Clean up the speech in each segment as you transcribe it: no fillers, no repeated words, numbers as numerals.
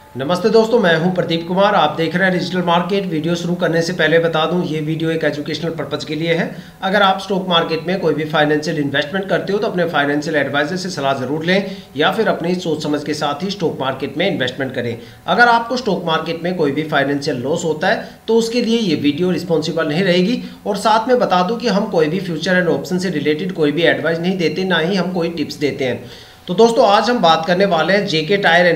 नमस्ते दोस्तों, मैं हूं प्रदीप कुमार। आप देख रहे हैं डिजिटल मार्केट। वीडियो शुरू करने से पहले बता दूं, ये वीडियो एक एजुकेशनल पर्पज़ के लिए है। अगर आप स्टॉक मार्केट में कोई भी फाइनेंशियल इन्वेस्टमेंट करते हो तो अपने फाइनेंशियल एडवाइजर से सलाह ज़रूर लें या फिर अपनी सोच समझ के साथ ही स्टॉक मार्केट में इन्वेस्टमेंट करें। अगर आपको स्टॉक मार्केट में कोई भी फाइनेंशियल लॉस होता है तो उसके लिए ये वीडियो रिस्पॉन्सिबल नहीं रहेगी। और साथ में बता दूँ कि हम कोई भी फ्यूचर एंड ऑप्शन से रिलेटेड कोई भी एडवाइस नहीं देते, ना ही हम कोई टिप्स देते हैं। तो दोस्तों, आज हम बात करने वाले हैं जेके टायर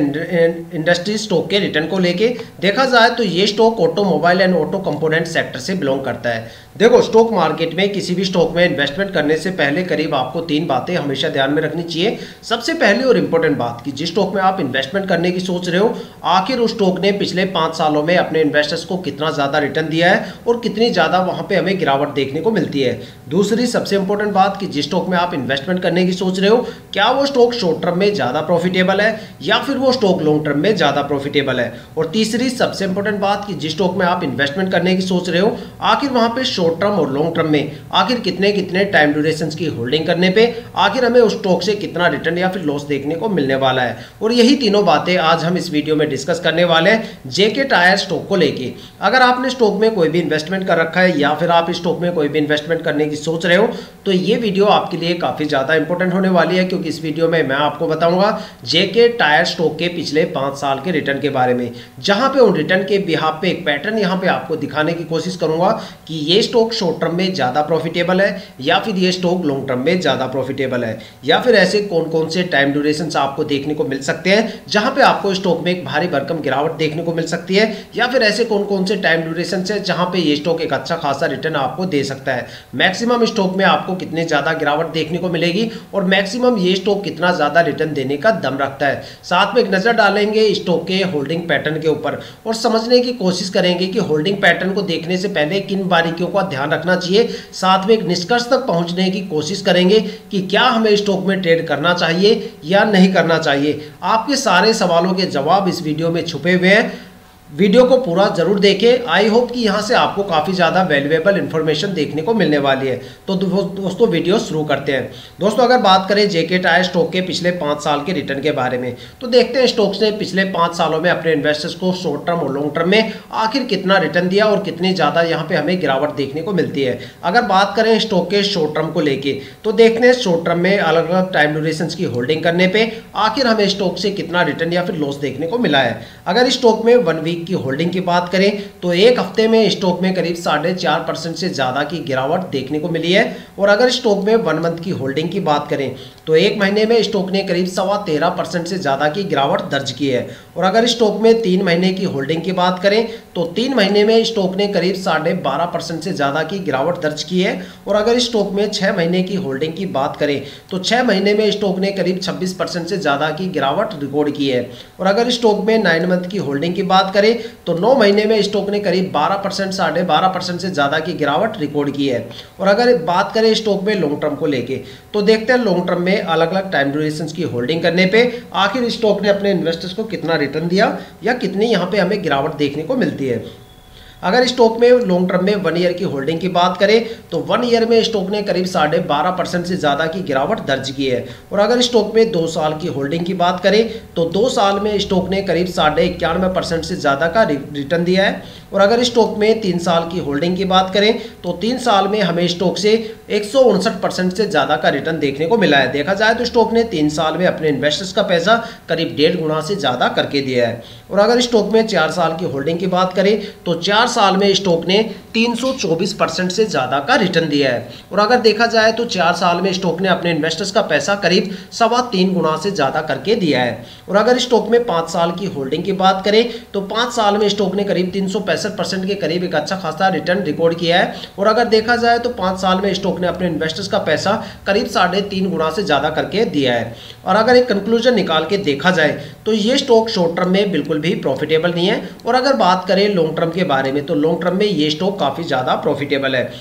इंडस्ट्री स्टॉक के रिटर्न को लेके। देखा जाए तो ये stock automobile and auto component sector से बिलोंग करता है। देखो, स्टॉक मार्केट में किसी भी स्टॉक में इन्वेस्टमेंट करने से पहले करीब आपको 3 बातें हमेशा ध्यान में रखनी चाहिए। सबसे पहली और इम्पोर्टेंट बात कि जिस स्टॉक में आप इन्वेस्टमेंट करने की सोच रहे हो, आखिर उस स्टॉक ने पिछले 5 सालों में अपने इन्वेस्टर्स को कितना ज़्यादा रिटर्न दिया है और कितनी ज़्यादा वहाँ पर हमें गिरावट देखने को मिलती है। दूसरी सबसे इंपॉर्टेंट बात कि जिस स्टॉक में आप इन्वेस्टमेंट करने की सोच रहे हो, क्या वो स्टॉक शॉर्ट टर्म में ज़्यादा प्रॉफिटेबल है या फिर वो स्टॉक लॉन्ग टर्म में ज़्यादा प्रॉफिटेबल है। और तीसरी सबसे इंपॉर्टेंट बात कि जिस स्टॉक में आप इन्वेस्टमेंट करने की सोच रहे हो, आखिर वहाँ पे शॉर्ट टर्म और लॉन्ग टर्म में आखिर कितने कितने टाइम ड्यूरेशन की होल्डिंग करने पे आखिर हमें उस स्टॉक से कितना रिटर्न या फिर लॉस देखने को मिलने वाला है। और यही तीनों बातें आज हम इस वीडियो में डिस्कस करने वाले हैं जेके टायर स्टॉक को लेके। अगर आपने स्टॉक में कोई भी इन्वेस्टमेंट कर रखा है या फिर आप इस स्टॉक में कोई भी इन्वेस्टमेंट करने की सोच रहे हो तो ये वीडियो आपके लिए काफ़ी ज़्यादा इंपॉर्टेंट होने वाली है, क्योंकि इस वीडियो में मैं आपको बताऊंगा जेके टायर स्टॉक के पिछले 5 साल के रिटर्न के बारे में, जहां पे उन रिटर्न के बिहाफ पे एक पैटर्न यहां पे आपको दिखाने की कोशिश करूंगा कि ये स्टॉक शॉर्ट टर्म में ज़्यादा प्रॉफिटेबल है या फिर ये स्टॉक लॉन्ग टर्म में ज़्यादा प्रॉफिटेबल है, या फिर ऐसे कौन कौन से टाइम ड्यूरेशन आपको देखने को मिल सकते हैं जहां पे आपको स्टॉक में एक भारी भरकम गिरावट देखने को मिल सकती है, या फिर ऐसे कौन कौन से टाइम ड्यूरेशन है जहां पे ये स्टॉक एक अच्छा खासा रिटर्न आपको दे सकता है। मैक्सिमम स्टॉक में आपको कितनी ज़्यादा गिरावट देखने को मिलेगी और मैक्सिमम ये स्टॉक कितना ज़्यादा रिटर्न देने का दम रखता है। साथ में एक नज़र डालेंगे स्टॉक के होल्डिंग पैटर्न के ऊपर और समझने की कोशिश करेंगे कि होल्डिंग पैटर्न को देखने से पहले किन बारीकियों का ध्यान रखना चाहिए। साथ में एक निष्कर्ष तक पहुंचने की कोशिश करेंगे कि क्या हमें स्टॉक में ट्रेड करना चाहिए या नहीं करना चाहिए। आपके सारे सवालों के जवाब इस वीडियो में छुपे हुए हैं। वीडियो को पूरा जरूर देखें। आई होप कि यहाँ से आपको काफ़ी ज़्यादा वैल्यूएबल इन्फॉर्मेशन देखने को मिलने वाली है। तो दोस्तों, वीडियो शुरू करते हैं। दोस्तों, अगर बात करें जेके टायर स्टॉक के पिछले 5 साल के रिटर्न के बारे में, तो देखते हैं स्टॉक्स ने पिछले 5 सालों में अपने इन्वेस्टर्स को शॉर्ट टर्म और लॉन्ग टर्म में आखिर कितना रिटर्न दिया और कितनी ज़्यादा यहाँ पे हमें गिरावट देखने को मिलती है। अगर बात करें स्टॉक के शॉर्ट टर्म को लेके, तो देखते हैं शॉर्ट टर्म में अलग अलग टाइम ड्यूरेशन की होल्डिंग करने पर आखिर हमें स्टॉक से कितना रिटर्न या फिर लॉस देखने को मिला है। अगर स्टॉक में 1 वीक की होल्डिंग की बात करें तो एक हफ्ते में स्टॉक में करीब 4.5% से ज्यादा की गिरावट देखने को मिली है। और अगर स्टॉक में 1 मंथ की होल्डिंग की बात करें तो एक महीने में स्टॉक ने करीब 13.25% से ज्यादा की गिरावट दर्ज की है। और अगर स्टॉक में 3 महीने की होल्डिंग की बात करें तो 3 महीने में स्टॉक ने करीब 12.5% से ज्यादा की गिरावट दर्ज की है। और अगर स्टॉक में 6 महीने की होल्डिंग की बात करें तो 6 महीने में स्टॉक ने करीब 26% से ज्यादा की गिरावट रिकॉर्ड की है। और अगर स्टॉक में 9 मंथ की होल्डिंग की बात करें तो 9 महीने में स्टॉक ने करीब 12% 12.5% से ज़्यादा की गिरावट रिकॉर्ड की है। और अगर बात करें स्टॉक में लॉन्ग टर्म को लेके, तो देखते हैं लॉन्ग टर्म में अलग अलग टाइम ड्यूरेशन की होल्डिंग करने पे आखिर स्टॉक ने अपने इन्वेस्टर्स को कितना रिटर्न दिया या कितनी यहाँ पे हमें गिरावट देखने को मिलती है। अगर स्टॉक में लॉन्ग टर्म में 1 ईयर की होल्डिंग की बात करें तो 1 ईयर में स्टॉक ने करीब 12.5% से ज़्यादा की गिरावट दर्ज की है। और अगर स्टॉक में 2 साल की होल्डिंग की बात करें तो 2 साल में स्टॉक ने करीब 91% से ज़्यादा का रिटर्न दिया है। और अगर स्टॉक में 3 साल की होल्डिंग की बात करें तो 3 साल में हमें स्टॉक से 159% से ज़्यादा का रिटर्न देखने को मिला है। देखा जाए तो स्टॉक ने 3 साल में अपने इन्वेस्टर्स का पैसा करीब 1.5 गुना से ज़्यादा करके दिया है। और अगर स्टॉक में 4 साल की होल्डिंग की बात करें तो 4 साल में स्टॉक ने 324% से ज़्यादा का रिटर्न दिया है। और अगर देखा जाए तो 4 साल में स्टॉक ने अपने इन्वेस्टर्स का पैसा करीब 3.25 गुना से ज़्यादा करके दिया है। और अगर स्टॉक में 5 साल की होल्डिंग की बात करें तो 5 साल में स्टॉक ने करीब 365% के करीब एक अच्छा खासा रिटर्न रिकॉर्ड किया है। और अगर देखा जाए तो 5 साल में स्टॉक ने अपने इन्वेस्टर्स का पैसा करीब 3.5 गुना से ज़्यादा करके दिया है। और अगर एक कंक्लूजन निकाल के देखा जाए तो ये स्टॉक शॉर्ट टर्म में बिल्कुल भी प्रॉफिटेबल नहीं है। और अगर बात करें लॉन्ग टर्म के बारे में तो लॉन्ग टर्म में ये स्टॉक काफ़ी ज़्यादा प्रॉफिटेबल है।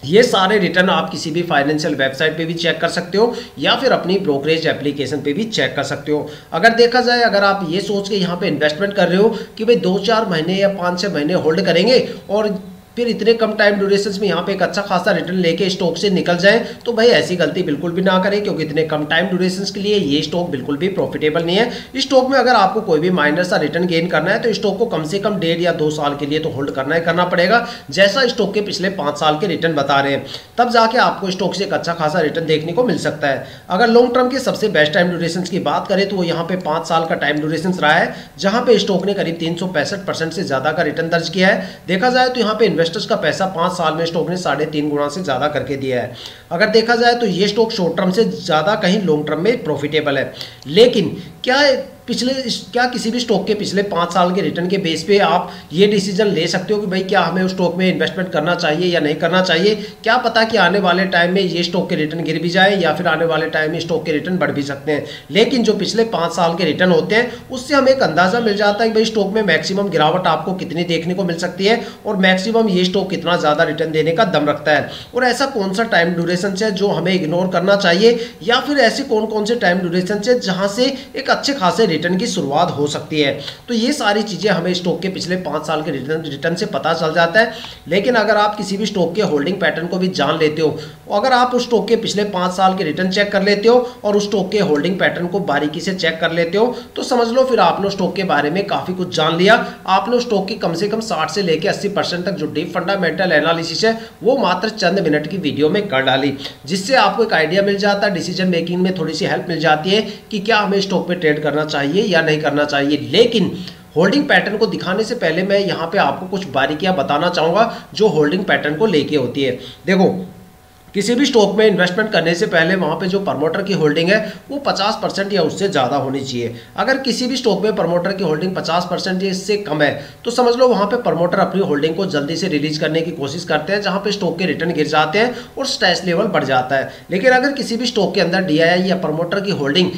ये सारे रिटर्न आप किसी भी फाइनेंशियल वेबसाइट पे भी चेक कर सकते हो या फिर अपनी ब्रोकरेज एप्लीकेशन पे भी चेक कर सकते हो। अगर देखा जाए, अगर आप ये सोच के यहाँ पे इन्वेस्टमेंट कर रहे हो कि भाई 2-4 महीने या 5-6 महीने होल्ड करेंगे और फिर इतने कम टाइम ड्यूरेशन में यहाँ पे एक अच्छा खासा रिटर्न लेके स्टॉक से निकल जाए, तो भाई ऐसी गलती बिल्कुल भी ना करें, क्योंकि इतने कम टाइम ड्यूरेशन के लिए ये स्टॉक बिल्कुल भी प्रॉफिटेबल नहीं है। इस स्टॉक में अगर आपको कोई भी माइनर सा रिटर्न गेन करना है तो स्टॉक को कम से कम 1.5 या 2 साल के लिए तो होल्ड करना पड़ेगा, जैसा स्टॉक के पिछले 5 साल के रिटर्न बता रहे हैं, तब जाके आपको स्टॉक से एक अच्छा खासा रिटर्न देखने को मिल सकता है। अगर लॉन्ग टर्म के सबसे बेस्ट टाइम ड्यूरेशन की बात करें तो वो यहाँ पे 5 साल का टाइम ड्यूरेशन रहा है, जहां पे स्टॉक ने करीब 365% से ज्यादा का रिटर्न दर्ज किया है। देखा जाए तो यहाँ पे इन्वेस्टर्स का पैसा 5 साल में स्टॉक ने 3.5 गुना से ज्यादा करके दिया है। अगर देखा जाए तो ये स्टॉक शॉर्ट टर्म से ज्यादा कहीं लॉन्ग टर्म में प्रॉफिटेबल है। लेकिन क्या किसी भी स्टॉक के पिछले 5 साल के रिटर्न के बेस पे आप ये डिसीजन ले सकते हो कि भाई क्या हमें उस स्टॉक में इन्वेस्टमेंट करना चाहिए या नहीं करना चाहिए? क्या पता कि आने वाले टाइम में ये स्टॉक के रिटर्न गिर भी जाए या फिर आने वाले टाइम में स्टॉक के रिटर्न बढ़ भी सकते हैं। लेकिन जो पिछले 5 साल के रिटर्न होते हैं उससे हमें एक अंदाजा मिल जाता है कि भाई स्टॉक में मैक्सिमम गिरावट आपको कितनी देखने को मिल सकती है और मैक्सिमम ये स्टॉक कितना ज़्यादा रिटर्न देने का दम रखता है, और ऐसा कौन सा टाइम ड्यूरेशन है जो हमें इग्नोर करना चाहिए, या फिर ऐसे कौन कौन से टाइम ड्यूरेशन है जहाँ से एक अच्छे खासे रिटर्न की शुरुआत हो सकती है। तो ये सारी चीजें हमें स्टॉक के पिछले 5 साल के रिटर्न से पता चल जाता है। लेकिन अगर आप किसी भी स्टॉक के होल्डिंग पैटर्न को भी जान लेते हो, अगर आप उस स्टॉक के पिछले 5 साल के रिटर्न चेक कर लेते हो और उस स्टॉक के होल्डिंग पैटर्न को बारीकी से चेक कर लेते हो, तो समझ लो फिर आपने स्टॉक के बारे में काफी कुछ जान लिया। आपने स्टॉक की कम से कम 60 से लेकर 80% तक जो डीप फंडामेंटल एनालिसिस है वो मात्र चंद मिनट की वीडियो में कर डाली, जिससे आपको एक आइडिया मिल जाता है, डिसीजन मेकिंग में थोड़ी सी हेल्प मिल जाती है कि क्या हमें स्टॉक पे ट्रेड करना चाहिए या नहीं करना चाहिए। लेकिन होल्डिंग पैटर्न को दिखाने से पहले मैं यहाँ पे आपको कुछ बारीकियां बताना चाहूंगा जो होल्डिंग पैटर्न को लेके होती है। देखो, किसी भी स्टॉक में इन्वेस्टमेंट करने से पहले वहाँ पे जो प्रमोटर की होल्डिंग है वो 50% या उससे ज़्यादा होनी चाहिए। अगर किसी भी स्टॉक में प्रमोटर की होल्डिंग 50% या इससे कम है तो समझ लो वहाँ पे प्रमोटर अपनी होल्डिंग को जल्दी से रिलीज करने की कोशिश करते हैं, जहाँ पे स्टॉक के रिटर्न गिर जाते हैं और स्ट्रेस लेवल बढ़ जाता है। लेकिन अगर किसी भी स्टॉक के अंदर DII या प्रमोटर की होल्डिंग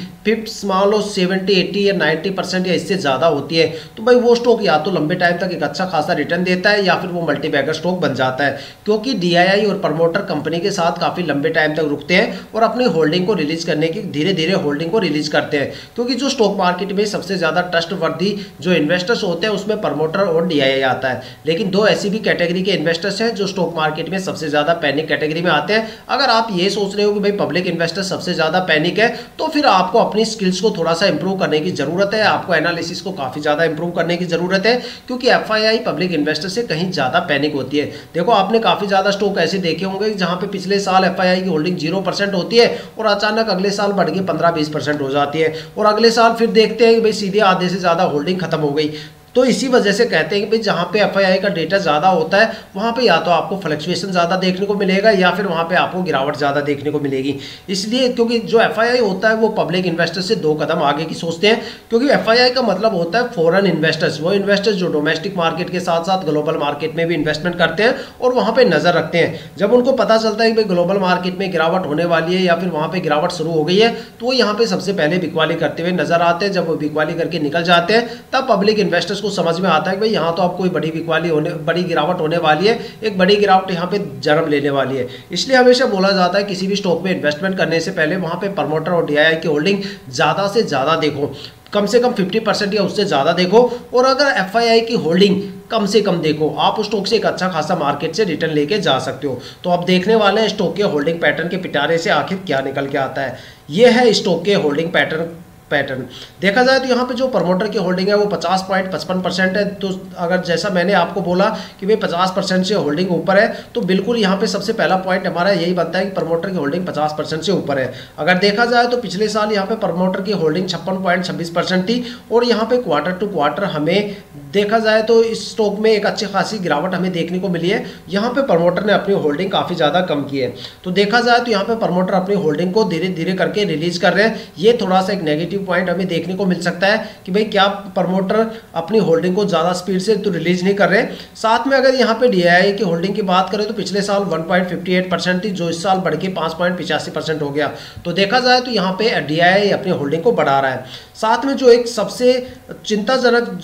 मान लो 70, 80 या 90% या इससे ज़्यादा होती है, तो भाई वो स्टॉक या तो लंबे टाइम तक एक अच्छा खासा रिटर्न देता है या फिर वो मल्टीबैगर स्टॉक बन जाता है, क्योंकि DII और प्रमोटर कंपनी के साथ काफी लंबे टाइम तक रुकते हैं और अपनी होल्डिंग को रिलीज करने की धीरे धीरे होल्डिंग को रिलीज करते हैं। क्योंकि जो स्टॉक मार्केट में सबसे ज्यादा ट्रस्टवर्दी जो इन्वेस्टर्स होते हैं उसमें प्रमोटर और DII आता है। लेकिन दो ऐसी भी कैटेगरी के इन्वेस्टर्स हैं जो स्टॉक मार्केट में सबसे ज्यादा पैनिक कैटेगरी में आते हैं। अगर आप ये सोच रहे हो कि भाई पब्लिक इन्वेस्टर सबसे ज्यादा पैनिक है, तो फिर आपको अपनी स्किल्स को थोड़ा सा इंप्रूव करने की जरूरत है, आपको एनालिसिस को काफी ज्यादा इंप्रूव करने की जरूरत है, क्योंकि FII पब्लिक इन्वेस्टर से कहीं ज्यादा पैनिक होती है। देखो, आपने काफी ज्यादा स्टॉक ऐसे देखे होंगे जहां पे पिछले साल FII की होल्डिंग 0% होती है और अचानक अगले साल बढ़ के 15-20% हो जाती है, और अगले साल फिर देखते हैं कि भाई सीधे आधे से ज्यादा होल्डिंग खत्म हो गई। तो इसी वजह से कहते हैं कि भाई जहाँ पे FII का डेटा ज़्यादा होता है वहाँ पे या तो आपको फ्लक्चुएशन ज़्यादा देखने को मिलेगा या फिर वहाँ पे आपको गिरावट ज़्यादा देखने को मिलेगी। इसलिए क्योंकि जो FII होता है वो पब्लिक इन्वेस्टर से 2 कदम आगे की सोचते हैं, क्योंकि FII का मतलब होता है फॉरेन इन्वेस्टर्स, वो इन्वेस्टर्स जो डोमेस्टिक मार्केट के साथ साथ ग्लोबल मार्केट में भी इन्वेस्टमेंट करते हैं और वहाँ पर नज़र रखते हैं। जब उनको पता चलता है कि भाई ग्लोबल मार्केट में गिरावट होने वाली है या फिर वहाँ पर गिरावट शुरू हो गई है, तो वो यहाँ पर सबसे पहले बिकवाली करते हुए नजर आते हैं। जब वो बिकवाली करके निकल जाते हैं तब पब्लिक इन्वेस्टर्स को समझ में आता है यहाँ तो अब कोई बड़ी गिरावट होने वाली है, एक बड़ी गिरावट यहाँ पे जन्म लेने वाली है। इसलिए हमेशा बोला जाता है किसी भी स्टॉक में इन्वेस्टमेंट करने से पहले वहाँ पे प्रमोटर और DII की होल्डिंग ज़्यादा से ज़्यादा देखो, कम से कम 50% या उससे ज़्यादा देखो, और अगर FII की होल्डिंग कम से कम देखो, आप उस स्टॉक से एक अच्छा खासा मार्केट से रिटर्न लेके जा सकते हो। तो अब देखने वाले हैं स्टॉक के होल्डिंग पैटर्न के पिटारे से आखिर क्या निकल के आता है। ये है स्टॉक के होल्डिंग पैटर्न। देखा जाए तो यहाँ पे जो प्रमोटर की होल्डिंग है वो 50.55% है। तो अगर जैसा मैंने आपको बोला कि भाई 50% से होल्डिंग ऊपर है, तो बिल्कुल यहाँ पे सबसे पहला पॉइंट हमारा यही बनता है कि प्रमोटर की होल्डिंग 50% से ऊपर है। अगर देखा जाए तो पिछले साल यहाँ पे प्रमोटर की होल्डिंग 56.26% थी, और यहाँ पे क्वार्टर टू क्वार्टर हमें देखा जाए तो इस स्टॉक में एक अच्छी खासी गिरावट हमें देखने को मिली है। यहाँ पे प्रमोटर ने अपनी होल्डिंग काफ़ी ज़्यादा कम की है। तो देखा जाए तो यहाँ पे प्रमोटर अपनी होल्डिंग को धीरे धीरे करके रिलीज कर रहे हैं। ये थोड़ा सा एक नेगेटिव पॉइंट हमें देखने को मिल सकता है कि भाई क्या प्रमोटर अपनी होल्डिंग को ज़्यादा स्पीड से तो रिलीज नहीं कर रहे। साथ में अगर यहाँ पे DII की होल्डिंग की बात करें तो पिछले साल 1.58% थी, जो इस साल बढ़ के 5.85% हो गया। तो देखा जाए तो यहाँ पे DII अपनी होल्डिंग को बढ़ा रहा है। साथ में जो एक सबसे चिंताजनक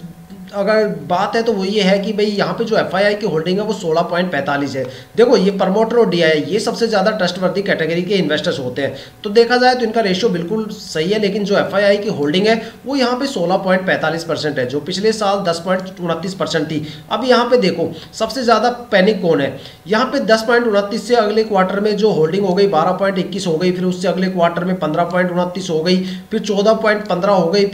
अगर बात है तो वो ये है कि भाई यहाँ पे जो एफआईआई की होल्डिंग है वो 16.45 है। देखो ये प्रमोटर और डीआई ये सबसे ज़्यादा ट्रस्टवर्दी कैटेगरी के इन्वेस्टर्स होते हैं, तो देखा जाए तो इनका रेशियो बिल्कुल सही है। लेकिन जो एफआईआई की होल्डिंग है वो यहाँ पे 16.45% है, जो पिछले साल 10.29% थी। अब यहाँ पे देखो सबसे ज़्यादा पैनिक कौन है, यहाँ पे 10.29 से अगले क्वार्टर में जो होल्डिंग हो गई 12.21 हो गई, फिर उससे अगले क्वार्टर में 15.29 हो गई, फिर 14.15 हो गई,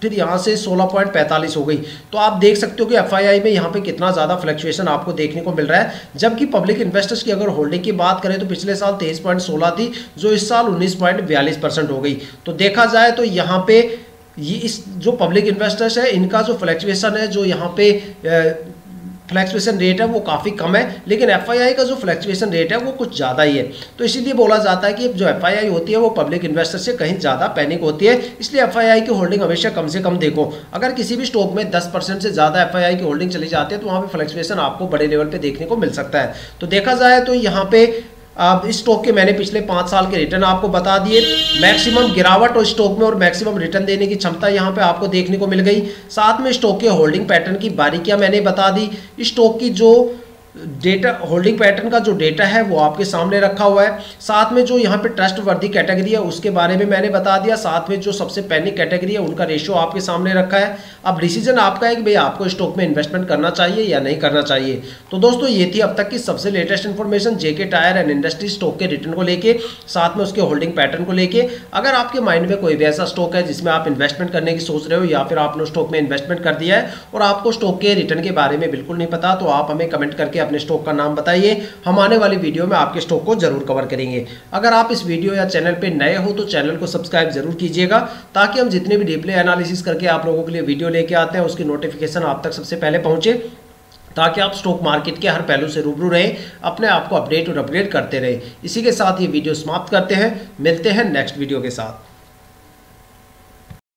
फिर यहाँ से 16.45 हो गई। तो आप देख सकते हो कि एफआईआई में यहाँ पे कितना ज़्यादा फ्लक्चुएशन आपको देखने को मिल रहा है। जबकि पब्लिक इन्वेस्टर्स की अगर होल्डिंग की बात करें तो पिछले साल 23.16 थी, जो इस साल 19.42% हो गई। तो देखा जाए तो यहाँ पे ये इस जो पब्लिक इन्वेस्टर्स है इनका जो फ्लक्चुएशन है, जो यहाँ पे फ्लक्चुएशन रेट है वो काफ़ी कम है, लेकिन एफआईआई का जो फ्लक्चुएशन रेट है वो कुछ ज़्यादा ही है। तो इसीलिए बोला जाता है कि जो एफआईआई होती है वो पब्लिक इन्वेस्टर से कहीं ज़्यादा पैनिक होती है, इसलिए एफआईआई की होल्डिंग हमेशा कम से कम देखो। अगर किसी भी स्टॉक में 10% से ज़्यादा एफआईआई की होल्डिंग चली जाती है तो वहाँ पर फ्लक्चुएशन आपको बड़े लेवल पर देखने को मिल सकता है। तो देखा जाए तो यहाँ पे अब इस स्टॉक के मैंने पिछले 5 साल के रिटर्न आपको बता दिए। मैक्सिमम गिरावट और स्टॉक में और मैक्सिमम रिटर्न देने की क्षमता यहाँ पे आपको देखने को मिल गई। साथ में स्टॉक के होल्डिंग पैटर्न की बारीकियां मैंने बता दी। स्टॉक की जो डेटा होल्डिंग पैटर्न का जो डेटा है वो आपके सामने रखा हुआ है। साथ में जो यहाँ पे ट्रस्ट वर्दी कैटेगरी है उसके बारे में मैंने बता दिया। साथ में जो सबसे पैनिक कैटेगरी है उनका रेशियो आपके सामने रखा है। अब डिसीजन आपका है कि भाई आपको स्टॉक में इन्वेस्टमेंट करना चाहिए या नहीं करना चाहिए। तो दोस्तों ये थी अब तक की सबसे latest information JK tyre and industry stock के रिटर्न को लेके, साथ में उसके होल्डिंग पैटर्न को लेके। अगर आपके माइंड में कोई भी ऐसा स्टॉक है जिसमें आप इन्वेस्टमेंट करने की सोच रहे हो या फिर आपने स्टॉक में इन्वेस्टमेंट कर दिया है और आपको स्टॉक के रिटर्न के बारे में बिल्कुल नहीं पता, तो आप हमें कमेंट करके अपने स्टॉक का नाम बताइए। हम आने वाली वीडियो में आपके स्टॉक को जरूर कवर करेंगे। अगर आप इस वीडियो या चैनल पे नए हो तो चैनल को सब्सक्राइब जरूर कीजिएगा, ताकि हम जितने भी डीपली एनालिसिस करके आप लोगों के लिए वीडियो लेके आते हैं उसकी नोटिफिकेशन आप तक सबसे पहले पहुंचे, ताकि आप स्टॉक मार्केट के हर पहलू से रूबरू रहें, अपने आप को अपडेट और अपग्रेड करते रहें। इसी के साथ ये वीडियो समाप्त करते हैं, मिलते हैं नेक्स्ट वीडियो के साथ।